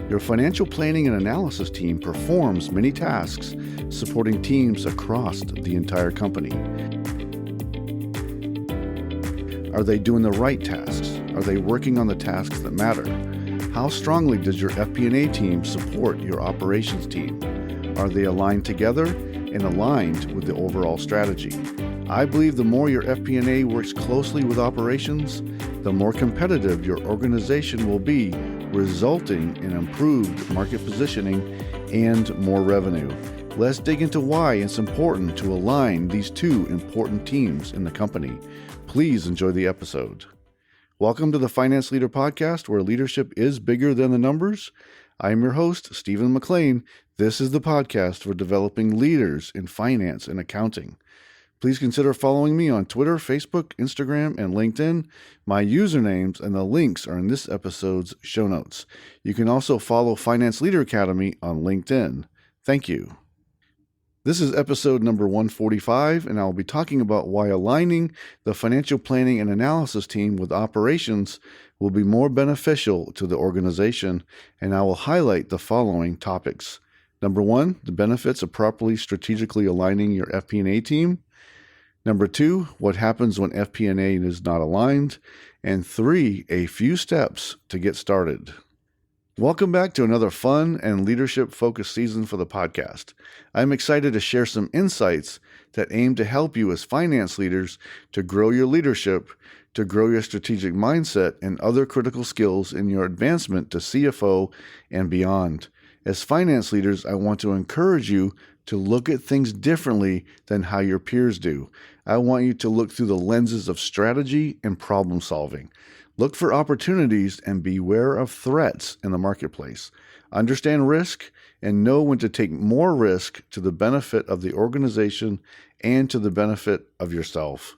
Your financial planning and analysis team performs many tasks, supporting teams across the entire company. Are they doing the right tasks? Are they working on the tasks that matter? How strongly does your FP&A team support your operations team? Are they aligned together and aligned with the overall strategy? I believe the more your FP&A works closely with operations, the more competitive your organization will be, resulting in improved market positioning and more revenue. Let's dig into why it's important to align these two important teams in the company. Please enjoy the episode. Welcome to the Finance Leader Podcast, where leadership is bigger than the numbers. I am your host, Stephen McLean. This is the podcast for developing leaders in finance and accounting. Please consider following me on Twitter, Facebook, Instagram, and LinkedIn. My usernames and the links are in this episode's show notes. You can also follow Finance Leader Academy on LinkedIn. Thank you. This is episode number 145, and I'll be talking about why aligning the financial planning and analysis team with operations will be more beneficial to the organization, and I will highlight the following topics. Number 1, the benefits of properly strategically aligning your FP&A team. Number 2, what happens when FP&A is not aligned. And 3, a few steps to get started. Welcome back to another fun and leadership-focused season for the podcast. I'm excited to share some insights that aim to help you as finance leaders to grow your leadership, to grow your strategic mindset, and other critical skills in your advancement to CFO and beyond. As finance leaders, I want to encourage you to look at things differently than how your peers do. I want you to look through the lenses of strategy and problem solving. Look for opportunities and beware of threats in the marketplace. Understand risk and know when to take more risk to the benefit of the organization and to the benefit of yourself.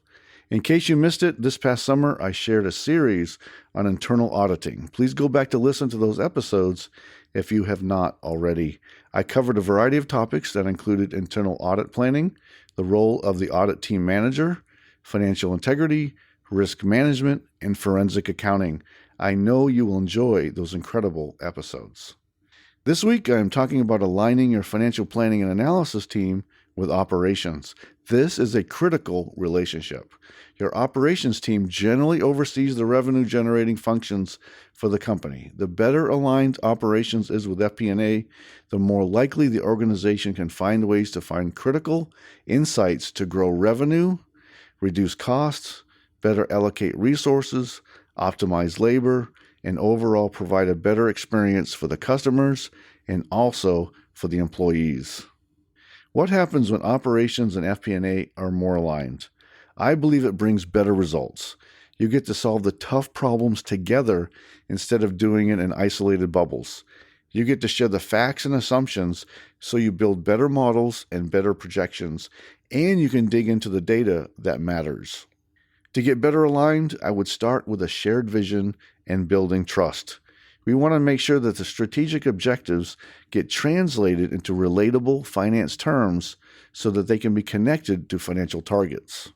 In case you missed it, this past summer, I shared a series on internal auditing. Please go back to listen to those episodes if you have not already. I covered a variety of topics that included internal audit planning, the role of the audit team manager, financial integrity, risk management, and forensic accounting. I know you will enjoy those incredible episodes. This week, I am talking about aligning your financial planning and analysis team with operations. This is a critical relationship. Your operations team generally oversees the revenue-generating functions for the company. The better aligned operations is with FP&A, the more likely the organization can find ways to find critical insights to grow revenue, reduce costs, better allocate resources, optimize labor, and overall provide a better experience for the customers and also for the employees. What happens when operations and FP&A are more aligned? I believe it brings better results. You get to solve the tough problems together instead of doing it in isolated bubbles. You get to share the facts and assumptions so you build better models and better projections, and you can dig into the data that matters. To get better aligned, I would start with a shared vision and building trust. We want to make sure that the strategic objectives get translated into relatable finance terms so that they can be connected to financial targets.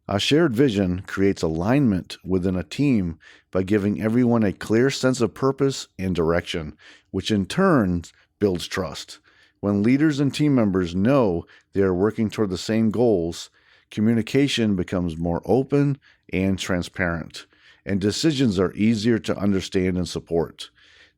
A shared vision creates alignment within a team by giving everyone a clear sense of purpose and direction, which in turn builds trust. When leaders and team members know they are working toward the same goals, communication becomes more open and transparent, and decisions are easier to understand and support.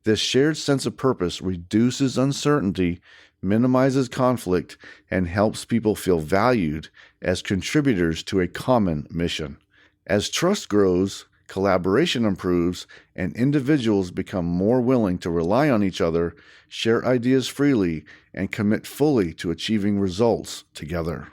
This shared sense of purpose reduces uncertainty, minimizes conflict, and helps people feel valued as contributors to a common mission. As trust grows, collaboration improves, and individuals become more willing to rely on each other, share ideas freely, and commit fully to achieving results together.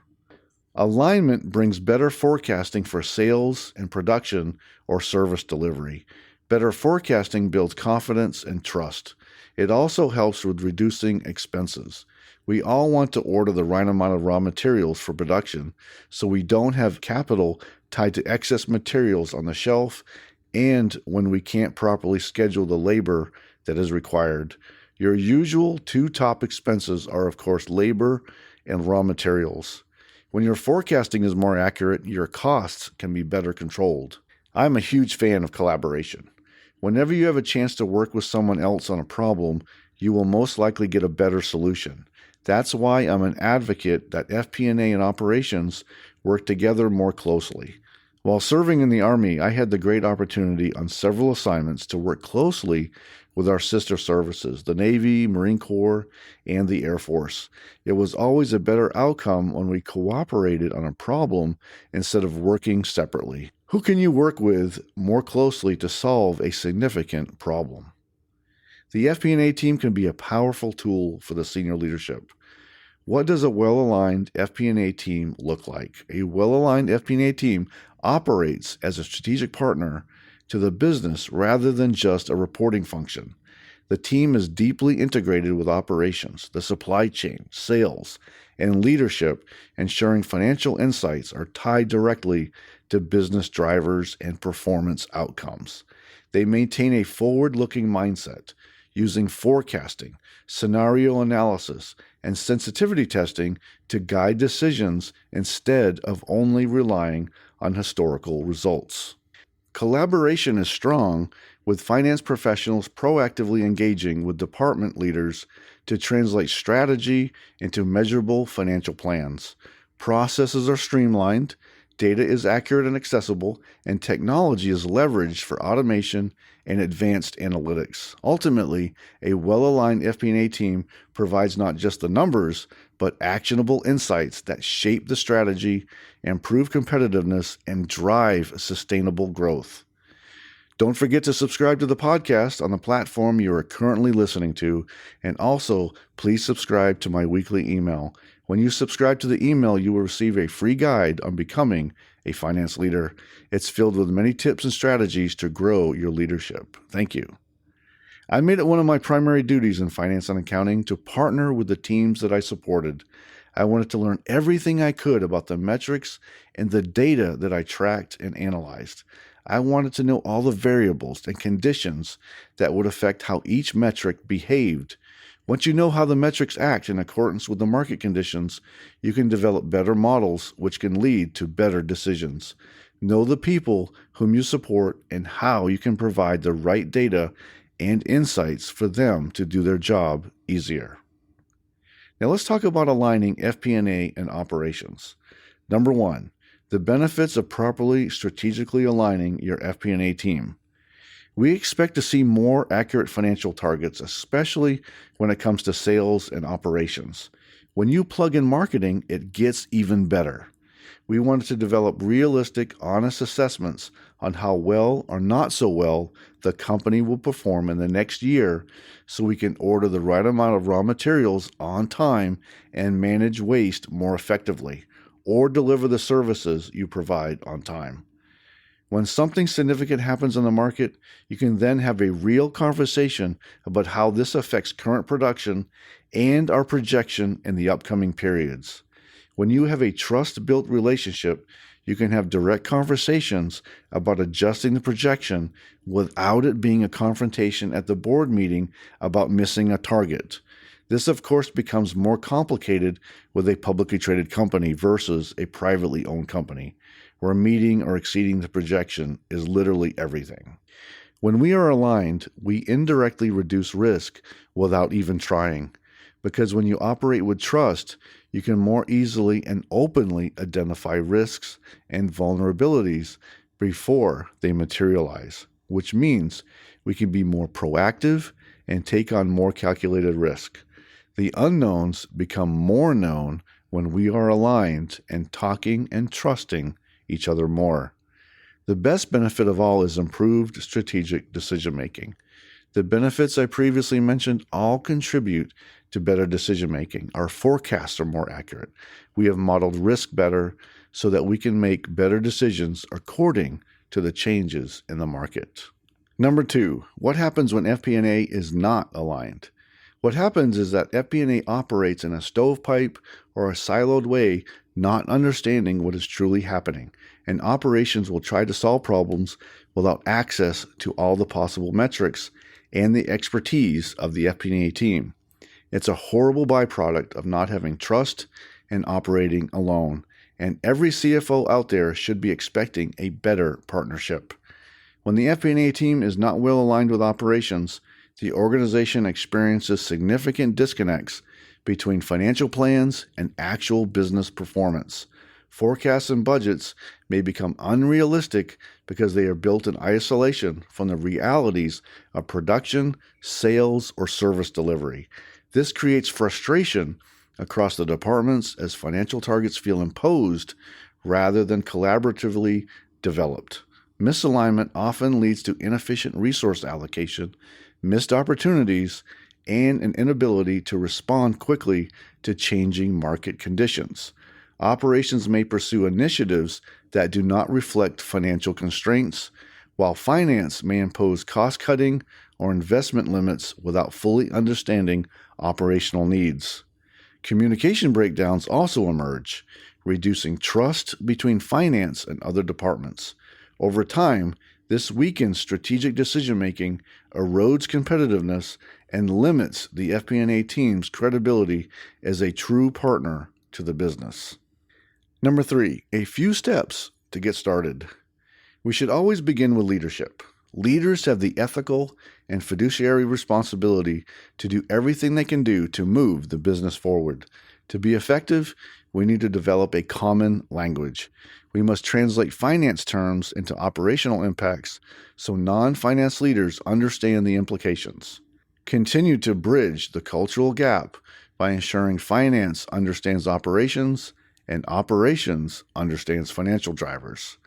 Alignment brings better forecasting for sales and production or service delivery. Better forecasting builds confidence and trust. It also helps with reducing expenses. We all want to order the right amount of raw materials for production, so we don't have capital tied to excess materials on the shelf and when we can't properly schedule the labor that is required. Your usual two top expenses are, of course, labor and raw materials. When your forecasting is more accurate, your costs can be better controlled. I'm a huge fan of collaboration. Whenever you have a chance to work with someone else on a problem, you will most likely get a better solution. That's why I'm an advocate that FP&A and operations work together more closely. While serving in the Army, I had the great opportunity on several assignments to work closely with our sister services, the Navy, Marine Corps, and the Air Force. It was always a better outcome when we cooperated on a problem instead of working separately. Who can you work with more closely to solve a significant problem? The FP&A team can be a powerful tool for the senior leadership. What does a well-aligned FP&A team look like? A well-aligned FP&A team operates as a strategic partner to the business rather than just a reporting function. The team is deeply integrated with operations, the supply chain, sales, and leadership, ensuring financial insights are tied directly to business drivers and performance outcomes. They maintain a forward-looking mindset, using forecasting, scenario analysis, and sensitivity testing to guide decisions instead of only relying on historical results. Collaboration is strong, with finance professionals proactively engaging with department leaders to translate strategy into measurable financial plans. Processes are streamlined, data is accurate and accessible, and technology is leveraged for automation and advanced analytics. Ultimately, a well-aligned FP&A team provides not just the numbers, but actionable insights that shape the strategy, improve competitiveness, and drive sustainable growth. Don't forget to subscribe to the podcast on the platform you are currently listening to, and also please subscribe to my weekly email. When you subscribe to the email, you will receive a free guide on becoming a finance leader. It's filled with many tips and strategies to grow your leadership. Thank you. I made it one of my primary duties in finance and accounting to partner with the teams that I supported. I wanted to learn everything I could about the metrics and the data that I tracked and analyzed. I wanted to know all the variables and conditions that would affect how each metric behaved. Once you know how the metrics act in accordance with the market conditions, you can develop better models which can lead to better decisions. Know the people whom you support and how you can provide the right data and insights for them to do their job easier. Now let's talk about aligning FP&A and operations. Number 1, the benefits of properly strategically aligning your FP&A team. We expect to see more accurate financial targets, especially when it comes to sales and operations. When you plug in marketing, it gets even better. We wanted to develop realistic, honest assessments on how well or not so well the company will perform in the next year so we can order the right amount of raw materials on time and manage waste more effectively, or deliver the services you provide on time. When something significant happens in the market, you can then have a real conversation about how this affects current production and our projection in the upcoming periods. When you have a trust-built relationship, you can have direct conversations about adjusting the projection without it being a confrontation at the board meeting about missing a target. This, of course, becomes more complicated with a publicly traded company versus a privately owned company, where meeting or exceeding the projection is literally everything. When we are aligned, we indirectly reduce risk without even trying, because when you operate with trust, you can more easily and openly identify risks and vulnerabilities before they materialize, which means we can be more proactive and take on more calculated risk. The unknowns become more known when we are aligned and talking and trusting each other more. The best benefit of all is improved strategic decision-making. The benefits I previously mentioned all contribute to better decision-making. Our forecasts are more accurate. We have modeled risk better so that we can make better decisions according to the changes in the market. Number 2, what happens when FP&A is not aligned? What happens is that FP&A operates in a stovepipe or a siloed way, not understanding what is truly happening, and operations will try to solve problems without access to all the possible metrics and the expertise of the FP&A team. It's a horrible byproduct of not having trust and operating alone, and every CFO out there should be expecting a better partnership. When the FP&A team is not well aligned with operations, the organization experiences significant disconnects between financial plans and actual business performance. Forecasts and budgets may become unrealistic because they are built in isolation from the realities of production, sales, or service delivery. This creates frustration across the departments as financial targets feel imposed rather than collaboratively developed. Misalignment often leads to inefficient resource allocation, missed opportunities, and an inability to respond quickly to changing market conditions. Operations may pursue initiatives that do not reflect financial constraints, while finance may impose cost-cutting or investment limits without fully understanding operational needs. Communication breakdowns also emerge, reducing trust between finance and other departments. Over time, this weakens strategic decision-making, erodes competitiveness, and limits the FP&A team's credibility as a true partner to the business. Number 3, a few steps to get started. We should always begin with leadership. Leaders have the ethical and fiduciary responsibility to do everything they can do to move the business forward. To be effective, we need to develop a common language. We must translate finance terms into operational impacts so non-finance leaders understand the implications. Continue to bridge the cultural gap by ensuring finance understands operations and operations understands financial drivers.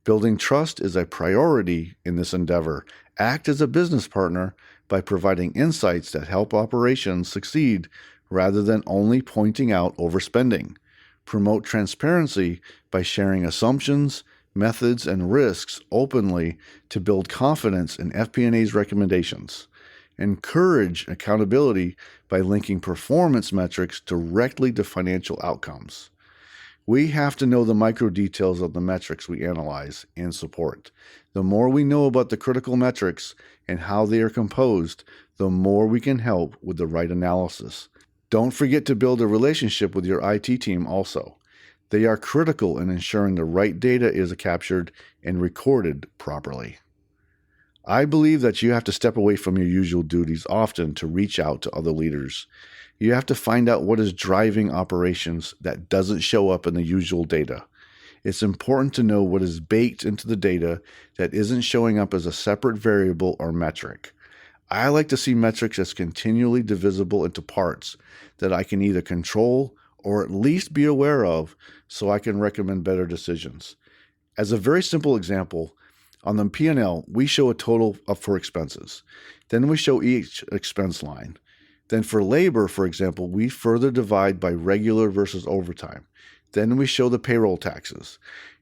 Building trust is a priority in this endeavor. Act as a business partner by providing insights that help operations succeed rather than only pointing out overspending. Promote transparency by sharing assumptions, methods, and risks openly to build confidence in FP&A's recommendations. Encourage accountability by linking performance metrics directly to financial outcomes. We have to know the micro details of the metrics we analyze and support. The more we know about the critical metrics and how they are composed, the more we can help with the right analysis. Don't forget to build a relationship with your IT team also. They are critical in ensuring the right data is captured and recorded properly. I believe that you have to step away from your usual duties often to reach out to other leaders. You have to find out what is driving operations that doesn't show up in the usual data. It's important to know what is baked into the data that isn't showing up as a separate variable or metric. I like to see metrics as continually divisible into parts that I can either control or at least be aware of so I can recommend better decisions. As a very simple example, on the P&L, we show a total for expenses. Then we show each expense line. Then for labor, for example, we further divide by regular versus overtime. Then we show the payroll taxes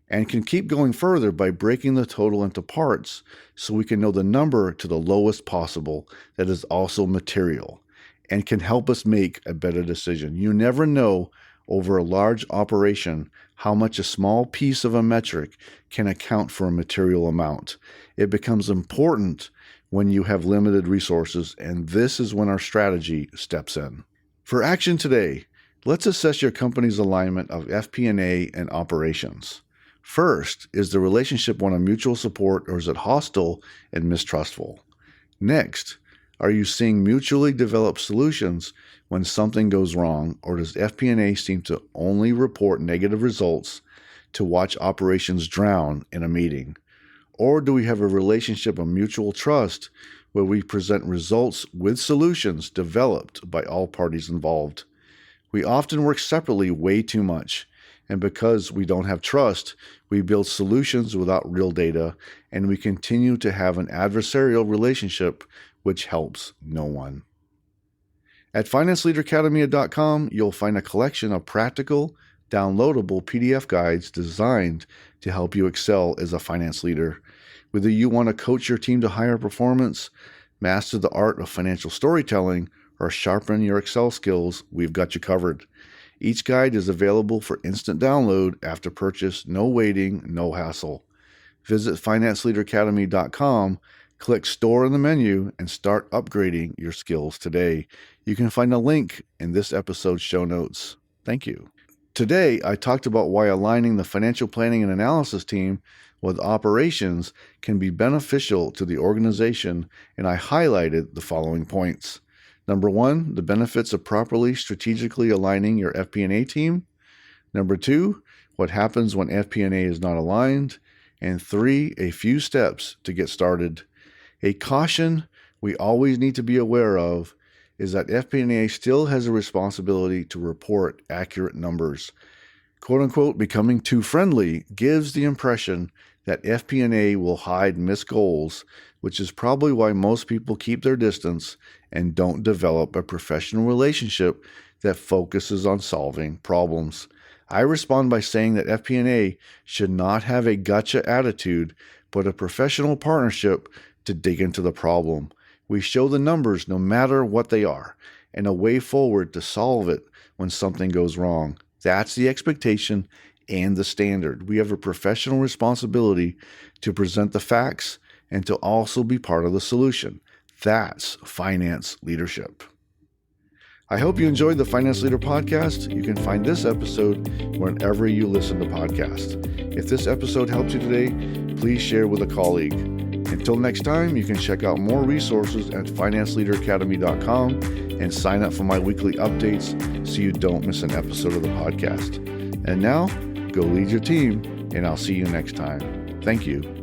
and can keep going further by breaking the total into parts so we can know the number to the lowest possible that is also material and can help us make a better decision. You never know over a large operation how much a small piece of a metric can account for a material amount. It becomes important when you have limited resources, and this is when our strategy steps in. For action today, let's assess your company's alignment of FP&A and operations. First, is the relationship one of mutual support or is it hostile and mistrustful? Next, are you seeing mutually developed solutions when something goes wrong, or does FP&A seem to only report negative results to watch operations drown in a meeting? Or do we have a relationship of mutual trust where we present results with solutions developed by all parties involved? We often work separately way too much, and because we don't have trust, we build solutions without real data, and we continue to have an adversarial relationship which helps no one. At financeleaderacademy.com, you'll find a collection of practical, downloadable PDF guides designed to help you excel as a finance leader. Whether you want to coach your team to higher performance, master the art of financial storytelling, or sharpen your Excel skills, we've got you covered. Each guide is available for instant download after purchase, no waiting, no hassle. Visit financeleaderacademy.com, click Store in the menu, and start upgrading your skills today. You can find a link in this episode's show notes. Thank you. Today, I talked about why aligning the financial planning and analysis team with operations can be beneficial to the organization, and I highlighted the following points. Number 1, the benefits of properly strategically aligning your FP&A team. Number 2, what happens when FP&A is not aligned. And 3, a few steps to get started. A caution we always need to be aware of is that FP&A still has a responsibility to report accurate numbers. Quote unquote, becoming too friendly gives the impression that FP&A will hide missed goals, which is probably why most people keep their distance and don't develop a professional relationship that focuses on solving problems. I respond by saying that FP&A should not have a gotcha attitude, but a professional partnership to dig into the problem. We show the numbers no matter what they are, and a way forward to solve it when something goes wrong. That's the expectation and the standard. We have a professional responsibility to present the facts and to also be part of the solution. That's finance leadership. I hope you enjoyed the Finance Leader Podcast. You can find this episode wherever you listen to podcasts. If this episode helped you today, please share with a colleague. Until next time, you can check out more resources at financeleaderacademy.com and sign up for my weekly updates so you don't miss an episode of the podcast. And now, go lead your team, and I'll see you next time. Thank you.